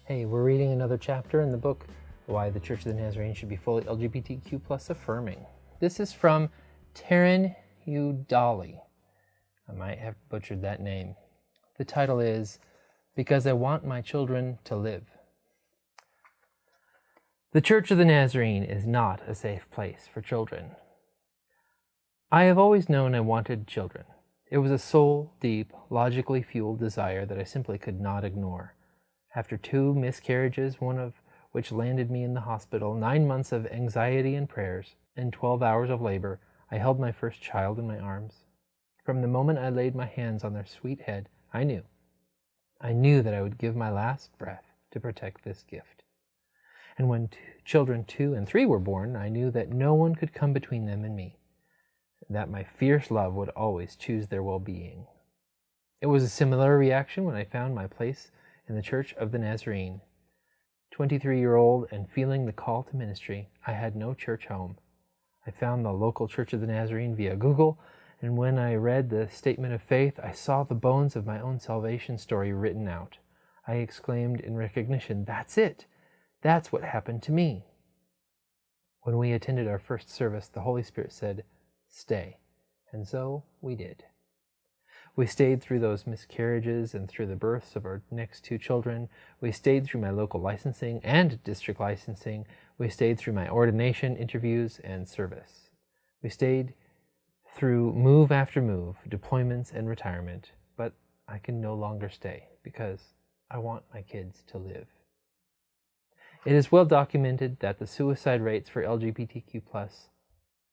Hey, we're reading another chapter in the book, Why the Church of the Nazarene Should Be Fully LGBTQ Plus Affirming. This is from Taryn, Eudally. I might have butchered that name. The title is, Because I Want My Children to Live. The Church of the Nazarene is not a safe place for children. I have always known I wanted children. It was a soul-deep, logically fueled desire that I simply could not ignore. After 2 miscarriages, one of which landed me in the hospital, 9 months of anxiety and prayers, and 12 hours of labor, I held my first child in my arms. From the moment I laid my hands on their sweet head, I knew that I would give my last breath to protect this gift. And when children 2 and 3 were born, I knew that no one could come between them and me, that my fierce love would always choose their well-being. It was a similar reaction when I found my place in the Church of the Nazarene. 23-year-old and feeling the call to ministry, I had no church home. I found the local Church of the Nazarene via Google, and when I read the statement of faith, I saw the bones of my own salvation story written out. I exclaimed in recognition, "That's it! That's what happened to me." When we attended our first service, the Holy Spirit said, "Stay." And so we did. We stayed through those miscarriages and through the births of our next 2 children. We stayed through my local licensing and district licensing. We stayed through my ordination, interviews, and service. We stayed through move after move, deployments and retirement, but I can no longer stay because I want my kids to live. It is well documented that the suicide rates for LGBTQ plus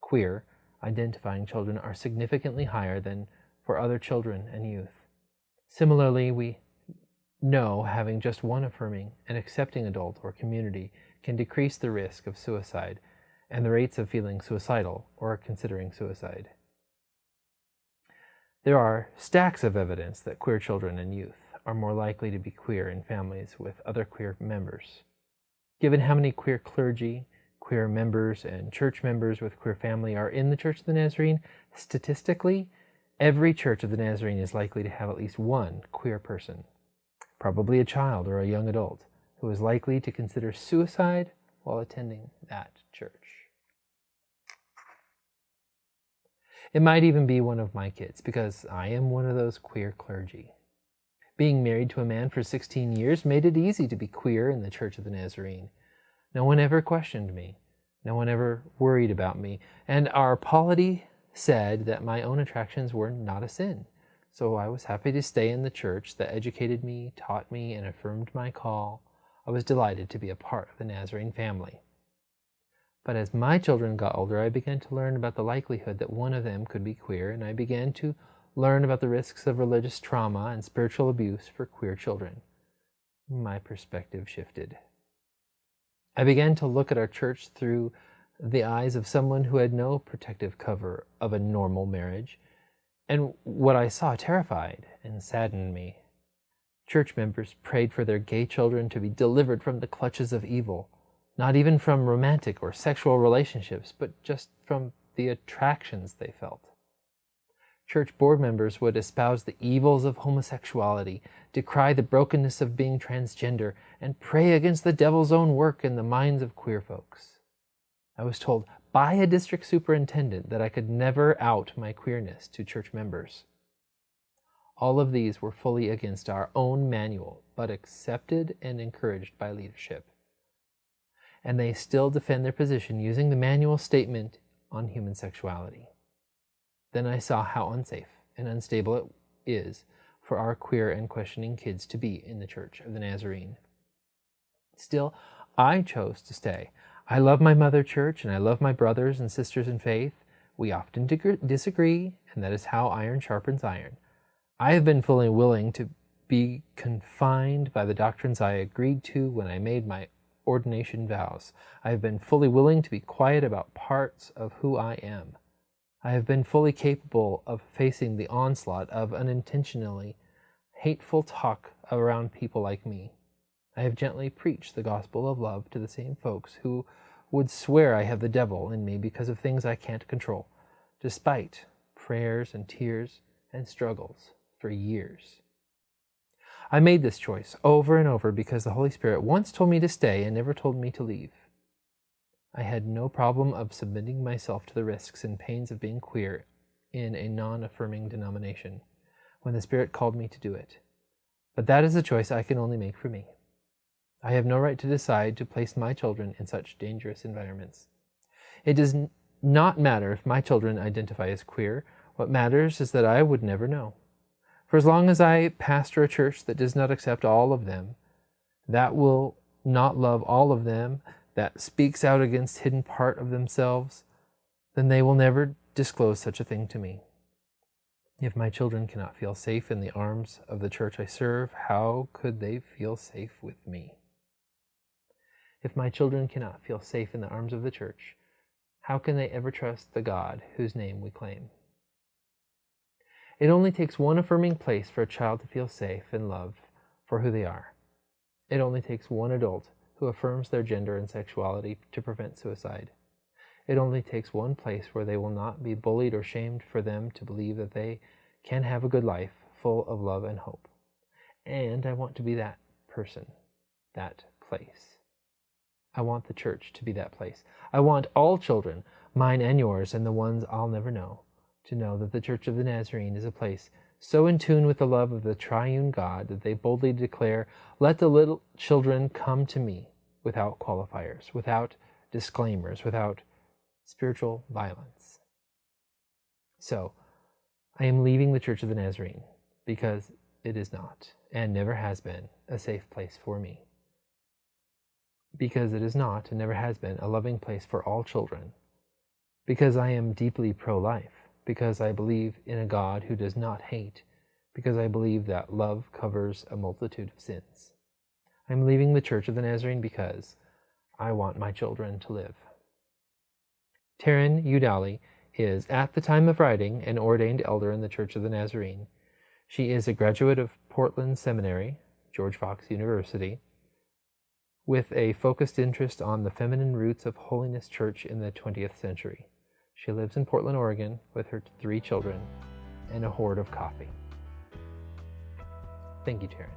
queer identifying children are significantly higher than for other children and youth. Similarly, we know having just one affirming and accepting adult or community can decrease the risk of suicide and the rates of feeling suicidal or considering suicide. There are stacks of evidence that queer children and youth are more likely to be queer in families with other queer members. Given how many queer clergy, queer members, and church members with queer family are in the Church of the Nazarene, statistically, every Church of the Nazarene is likely to have at least one queer person, probably a child or a young adult, who is likely to consider suicide while attending that church. It might even be one of my kids, because I am one of those queer clergy. Being married to a man for 16 years made it easy to be queer in the Church of the Nazarene. No one ever questioned me. No one ever worried about me. And our polity said that my own attractions were not a sin. So I was happy to stay in the church that educated me, taught me, and affirmed my call. I was delighted to be a part of the Nazarene family. But as my children got older, I began to learn about the likelihood that one of them could be queer, and I began to learn about the risks of religious trauma and spiritual abuse for queer children. My perspective shifted. I began to look at our church through the eyes of someone who had no protective cover of a normal marriage, and what I saw terrified and saddened me. Church members prayed for their gay children to be delivered from the clutches of evil, not even from romantic or sexual relationships, but just from the attractions they felt. Church board members would espouse the evils of homosexuality, decry the brokenness of being transgender, and pray against the devil's own work in the minds of queer folks. I was told by a district superintendent that I could never out my queerness to church members. All of these were fully against our own manual, but accepted and encouraged by leadership. And they still defend their position using the manual statement on human sexuality. Then I saw how unsafe and unstable it is for our queer and questioning kids to be in the Church of the Nazarene. Still, I chose to stay. I love my mother church, and I love my brothers and sisters in faith. We often disagree, and that is how iron sharpens iron. I have been fully willing to be confined by the doctrines I agreed to when I made my ordination vows. I have been fully willing to be quiet about parts of who I am. I have been fully capable of facing the onslaught of unintentionally hateful talk around people like me. I have gently preached the gospel of love to the same folks who would swear I have the devil in me because of things I can't control, despite prayers and tears and struggles for years. I made this choice over and over because the Holy Spirit once told me to stay and never told me to leave. I had no problem of submitting myself to the risks and pains of being queer in a non-affirming denomination when the Spirit called me to do it. But that is a choice I can only make for me. I have no right to decide to place my children in such dangerous environments. It does not matter if my children identify as queer. What matters is that I would never know. For as long as I pastor a church that does not accept all of them, that will not love all of them, that speaks out against hidden part of themselves, then they will never disclose such a thing to me. If my children cannot feel safe in the arms of the church I serve, how could they feel safe with me? If my children cannot feel safe in the arms of the church, how can they ever trust the God whose name we claim? It only takes one affirming place for a child to feel safe and loved for who they are. It only takes one adult who affirms their gender and sexuality to prevent suicide. It only takes one place where they will not be bullied or shamed for them to believe that they can have a good life full of love and hope. And I want to be that person, that place. I want the church to be that place. I want all children, mine and yours and the ones I'll never know, to know that the Church of the Nazarene is a place so in tune with the love of the triune God that they boldly declare, "Let the little children come to me," without qualifiers, without disclaimers, without spiritual violence. So, I am leaving the Church of the Nazarene because it is not, and never has been, a safe place for me. Because it is not, and never has been, a loving place for all children. Because I am deeply pro-life. Because I believe in a God who does not hate. Because I believe that love covers a multitude of sins. I'm leaving the Church of the Nazarene because I want my children to live. Taryn Eudally is, at the time of writing, an ordained elder in the Church of the Nazarene. She is a graduate of Portland Seminary, George Fox University, with a focused interest on the feminine roots of holiness church in the 20th century. She lives in Portland, Oregon, with her 3 children and a hoard of coffee. Thank you, Taryn.